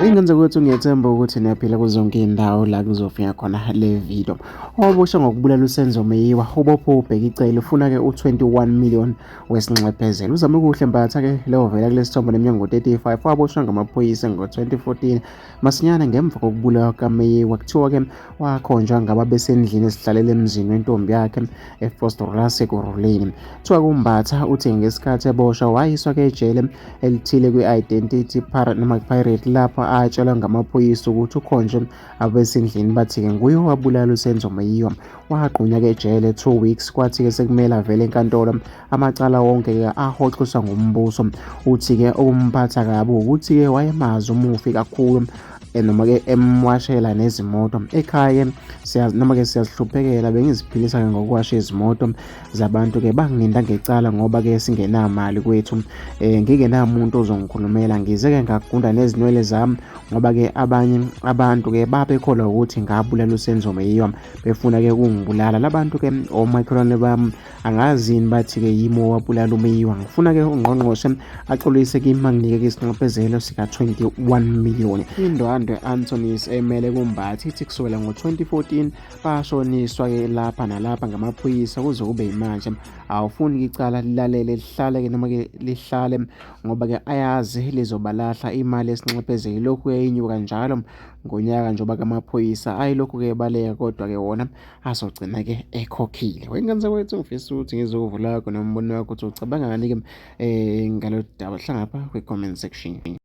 Ingenzeka ukuthi ngiyethemba ukuthi niyaphila kuzonke iy'ndawo la kuzofika khona le video. Owabosha ngokubulala uSenzo Meyiwa, ubophe ubheka icele ufuna-ke u-21 million wesinxephezelo. Uzame kuhle mbatha-ke leyo vela kulesi sithombe neminyaka ngo-35 waboshwa ngamaphoyisa ngo-2014. Masinyane ngemva kokubulawa kaMeyiwa kuthiwa-ke wakhonjwa ngababesendlini esidlalela emzini wentombi yakhe eFosturasi ekuruleni. Kuthiwa kumbatha uthi ngesikhathi eboshwa wayiswa-ke ejele elithile kwi-identity noma pirate lapho atshelwa ngamaphoyisa ukuthi ukhonjwe abesendlini bathi-ke nguye owabulala uSenzo Meyiwa. Wagqunywa-ke ejele 2 weeks kwathi-ke sekumele avele enkantolo amacala wonke-ke ahoxiswa ngumbuso. Uthi-ke okumphatha kabi ukuthi-ke wayemazi umufi kakhulu noma-ke emwashela nezimoto ekhaya noma-ke siyazihluphekela bengiziphilisa-ke ngokuwasha izimoto zabantu-ke banginda ngecala ngoba-ke singenamali kwethu, ngingenamuntu ozongikhulumela ngize-ke ngagunda nezinwele zami ngoba-ke abanye abantu-ke babekholwa ukuthi ngabulala uSenzo Meyiwa befuna-ke ukungibulala. Labantu-ke omakhelwane bami angazini bathi-ke yimi owabulala uMeyiwa. Ngifuna-ke ungqongqoshe axolise kimi anginike-ke isinxephezelo sika-21 million. Indwandwe Anthony's emele kumbathi ithi kusukela ngo-2014 bashoniswa-ke lapha nalapha ngamaphoyisa kuze kube yimanje awufuni icala lilalele lihlale-ke noma-ke lihlale ngoba-ke ayazi lizobalahla imali yesinxephezelo lokhu yayinyuka njalo ngonyaka njengoba amaphoyisa ayilokhu-ke ebaleka kodwa-ke wona azogcina-ke ekhokhile. Wengenzeka wethu ngifisa ukuthi ngizokuvula wakho nombono wakho ukuthi ucabanga ngani-ke ngalolu daba hlangapha kwi-comment section.